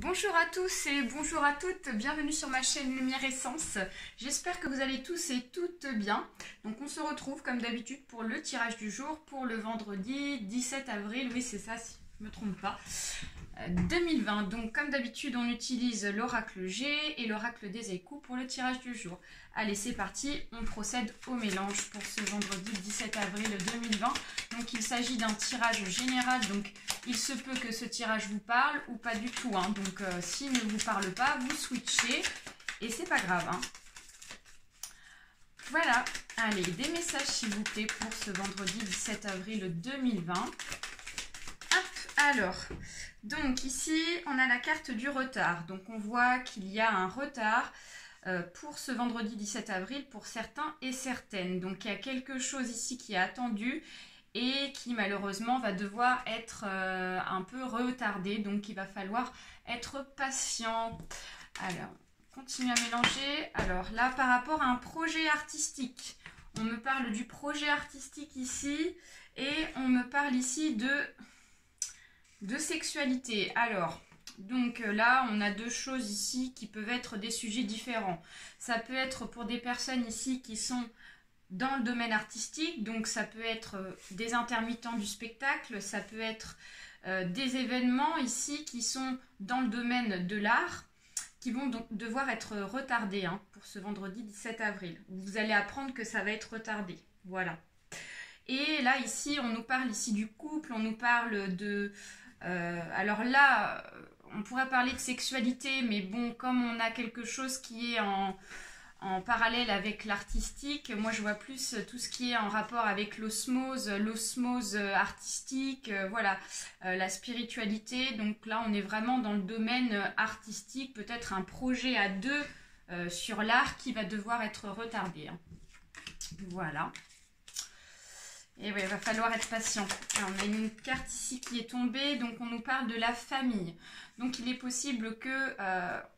Bonjour à tous et bonjour à toutes, bienvenue sur ma chaîne Lumière Essence. J'espère que vous allez tous et toutes bien. Donc on se retrouve comme d'habitude pour le tirage du jour pour le vendredi 17 avril, oui c'est ça si je ne me trompe pas, 2020. Donc comme d'habitude on utilise l'oracle G et l'oracle des échos pour le tirage du jour. Allez c'est parti, on procède au mélange pour ce vendredi 17 avril 2020. Donc il s'agit d'un tirage général, donc il se peut que ce tirage vous parle ou pas du tout. Hein. Donc s'il ne vous parle pas, vous switchez et c'est pas grave. Hein. Voilà, allez, des messages s'il vous plaît pour ce vendredi 17 avril 2020. Hop, alors, donc ici on a la carte du retard. Donc on voit qu'il y a un retard pour ce vendredi 17 avril pour certains et certaines. Donc il y a quelque chose ici qui est attendu et qui malheureusement va devoir être un peu retardé. Donc il va falloir être patient. Alors, continue à mélanger. Alors là, par rapport à un projet artistique, on me parle du projet artistique ici et on me parle ici de sexualité. Alors, donc là, on a deux choses ici qui peuvent être des sujets différents. Ça peut être pour des personnes ici qui sont dans le domaine artistique, donc ça peut être des intermittents du spectacle, ça peut être des événements ici qui sont dans le domaine de l'art, qui vont donc devoir être retardés hein, pour ce vendredi 17 avril. Vous allez apprendre que ça va être retardé, voilà. Et là, ici, on nous parle ici du couple, on nous parle de... alors là, on pourrait parler de sexualité, mais bon, comme on a quelque chose qui est en parallèle avec l'artistique, moi je vois plus tout ce qui est en rapport avec l'osmose artistique, voilà, la spiritualité. Donc là, on est vraiment dans le domaine artistique, peut-être un projet à deux sur l'art qui va devoir être retardé. Hein. Voilà. Et oui, il va falloir être patient. Alors, on a une carte ici qui est tombée, donc on nous parle de la famille. Donc il est possible que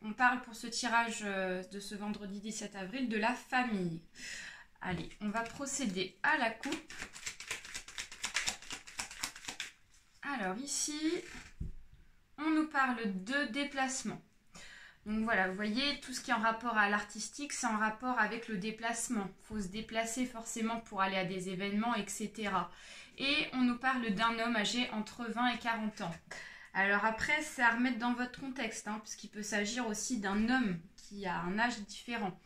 on parle pour ce tirage de ce vendredi 17 avril de la famille. Allez, on va procéder à la coupe. Alors ici, on nous parle de déplacement. Donc voilà, vous voyez, tout ce qui est en rapport à l'artistique, c'est en rapport avec le déplacement. Il faut se déplacer forcément pour aller à des événements, etc. Et on nous parle d'un homme âgé entre 20 et 40 ans. Alors après, c'est à remettre dans votre contexte, hein, parce qu'il peut s'agir aussi d'un homme qui a un âge différent.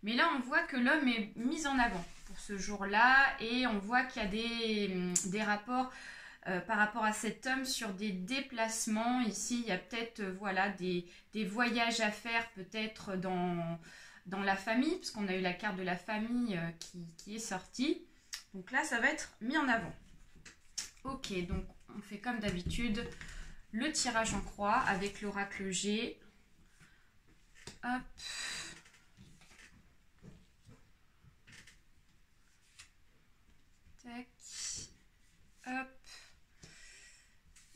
Mais là, on voit que l'homme est mis en avant pour ce jour-là, et on voit qu'il y a des rapports par rapport à cet homme sur des déplacements. Ici, il y a peut-être voilà, des voyages à faire, peut-être dans la famille, parce qu'on a eu la carte de la famille qui est sortie. Donc là, ça va être mis en avant. Ok, donc on fait comme d'habitude le tirage en croix avec l'oracle G. Hop. Tac. Hop.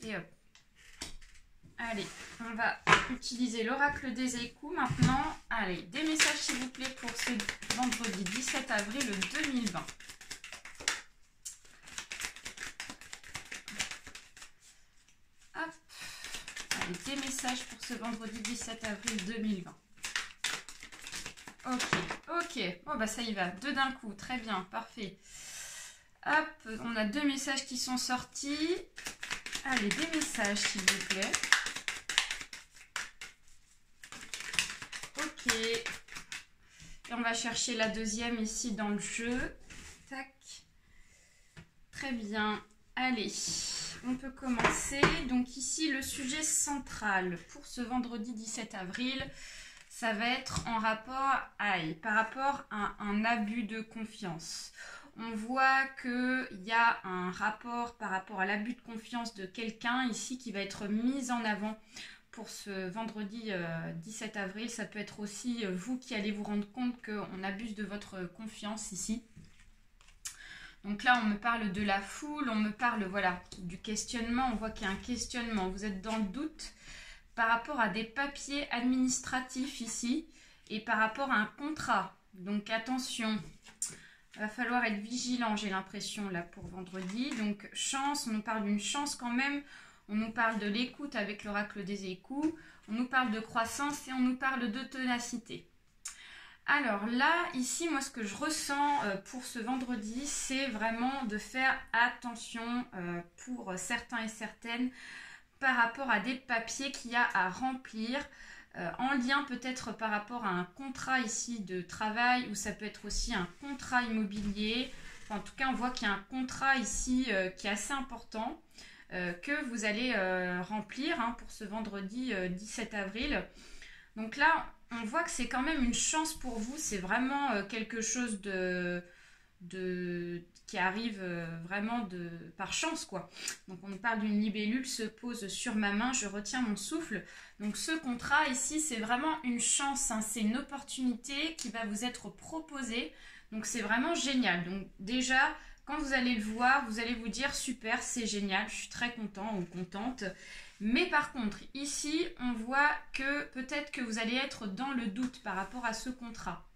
Et hop. Allez, on va utiliser l'oracle des échos maintenant. Allez, des messages s'il vous plaît pour ce vendredi 17 avril 2020. Hop. Allez, des messages pour ce vendredi 17 avril 2020. Ok. Bon bah ça y va, deux d'un coup, très bien, parfait. Hop, on a deux messages qui sont sortis. Allez, des messages s'il vous plaît. Ok. Et on va chercher la deuxième ici dans le jeu. Tac. Très bien. Allez, on peut commencer. Donc ici, le sujet central pour ce vendredi 17 avril, ça va être en rapport par rapport à un abus de confiance. On voit qu'il y a un rapport par rapport à l'abus de confiance de quelqu'un ici qui va être mis en avant pour ce vendredi 17 avril. Ça peut être aussi vous qui allez vous rendre compte qu'on abuse de votre confiance ici. Donc là, on me parle de la foule, on me parle voilà, du questionnement. On voit qu'il y a un questionnement. Vous êtes dans le doute par rapport à des papiers administratifs ici et par rapport à un contrat. Donc attention. Il va falloir être vigilant, j'ai l'impression, là, pour vendredi. Donc, chance, on nous parle d'une chance quand même on nous parle de l'écoute avec l'oracle des échos, on nous parle de croissance et on nous parle de ténacité. Alors là, ici, moi, ce que je ressens pour ce vendredi, c'est vraiment de faire attention pour certains et certaines par rapport à des papiers qu'il y a à remplir, en lien peut-être par rapport à un contrat ici de travail, ou ça peut être aussi un contrat immobilier. Enfin, en tout cas, on voit qu'il y a un contrat ici qui est assez important, que vous allez remplir pour ce vendredi 17 avril. Donc là, on voit que c'est quand même une chance pour vous, c'est vraiment quelque chose qui arrive vraiment par chance, quoi. Donc on nous parle d'une libellule se pose sur ma main, je retiens mon souffle. Donc ce contrat ici, c'est vraiment une chance, c'est une opportunité qui va vous être proposée. Donc c'est vraiment génial. Donc déjà, quand vous allez le voir, vous allez vous dire super, c'est génial, je suis très content ou contente. Mais par contre, ici, on voit que peut-être que vous allez être dans le doute par rapport à ce contrat.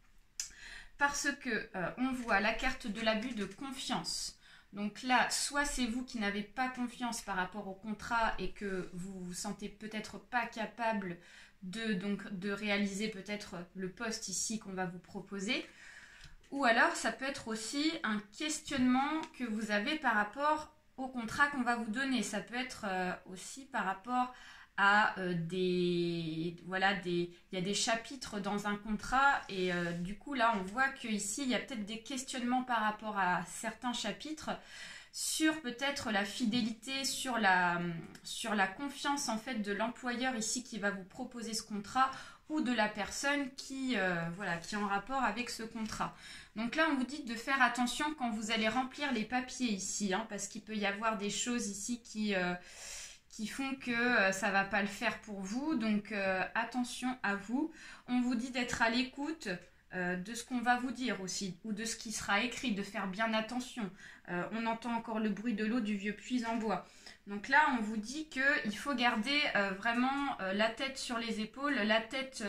Parce que on voit la carte de l'abus de confiance. Donc là, soit c'est vous qui n'avez pas confiance par rapport au contrat et que vous vous sentez peut-être pas capable de réaliser peut-être le poste ici qu'on va vous proposer. Ou alors, ça peut être aussi un questionnement que vous avez par rapport au contrat qu'on va vous donner. Ça peut être aussi par rapport à il y a des chapitres dans un contrat et du coup là on voit qu'ici il y a peut-être des questionnements par rapport à certains chapitres sur peut-être la fidélité, sur la confiance en fait de l'employeur ici qui va vous proposer ce contrat ou de la personne qui est en rapport avec ce contrat. Donc là on vous dit de faire attention quand vous allez remplir les papiers ici, parce qu'il peut y avoir des choses ici qui font que ça ne va pas le faire pour vous. Donc attention à vous. On vous dit d'être à l'écoute de ce qu'on va vous dire aussi, ou de ce qui sera écrit, de faire bien attention. On entend encore le bruit de l'eau du vieux puits en bois. Donc là, on vous dit qu'il faut garder vraiment la tête sur les épaules, la tête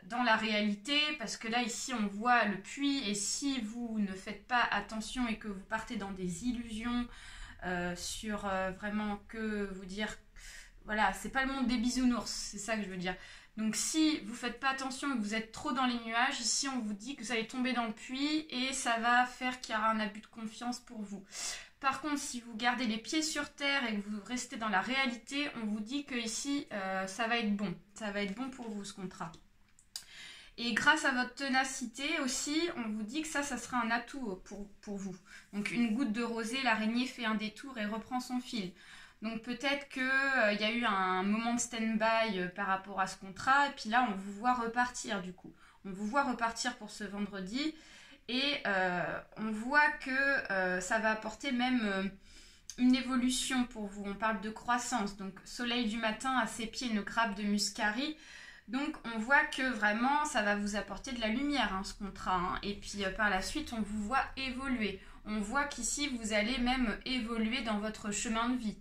dans la réalité, parce que là, ici, on voit le puits, et si vous ne faites pas attention et que vous partez dans des illusions, sur vraiment que vous dire, voilà, c'est pas le monde des bisounours, c'est ça que je veux dire. Donc si vous faites pas attention et que vous êtes trop dans les nuages, ici on vous dit que vous allez tomber dans le puits et ça va faire qu'il y aura un abus de confiance pour vous. Par contre, si vous gardez les pieds sur terre et que vous restez dans la réalité, on vous dit que ici ça va être bon. Ça va être bon pour vous ce contrat. Et grâce à votre ténacité aussi, on vous dit que ça sera un atout pour vous. Donc une goutte de rosée, l'araignée fait un détour et reprend son fil. Donc peut-être qu'il y a eu un moment de stand-by par rapport à ce contrat. Et puis là, on vous voit repartir du coup. On vous voit repartir pour ce vendredi. Et on voit que ça va apporter même une évolution pour vous. On parle de croissance. Donc soleil du matin, à ses pieds, une grappe de muscari. Donc on voit que vraiment ça va vous apporter de la lumière ce contrat. Et puis par la suite on vous voit évoluer. On voit qu'ici vous allez même évoluer dans votre chemin de vie.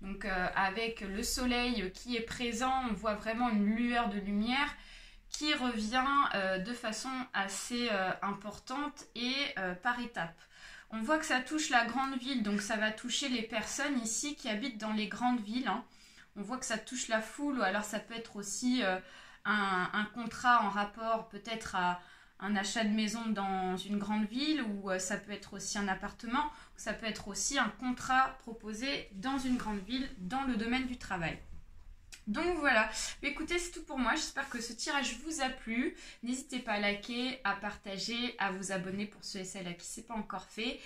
Donc avec le soleil qui est présent, on voit vraiment une lueur de lumière qui revient de façon assez importante et par étapes. On voit que ça touche la grande ville, donc ça va toucher les personnes ici qui habitent dans les grandes villes. On voit que ça touche la foule, ou alors ça peut être aussi un contrat en rapport peut-être à un achat de maison dans une grande ville, ou ça peut être aussi un appartement, ou ça peut être aussi un contrat proposé dans une grande ville dans le domaine du travail. Donc voilà, écoutez, c'est tout pour moi. J'espère que ce tirage vous a plu. N'hésitez pas à liker, à partager, à vous abonner pour ceux et celles à qui ce n'est pas encore fait.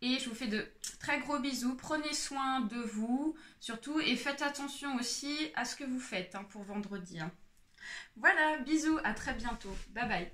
Et je vous fais de très gros bisous. Prenez soin de vous, surtout, et faites attention aussi à ce que vous faites pour vendredi. Voilà, bisous, à très bientôt. Bye bye.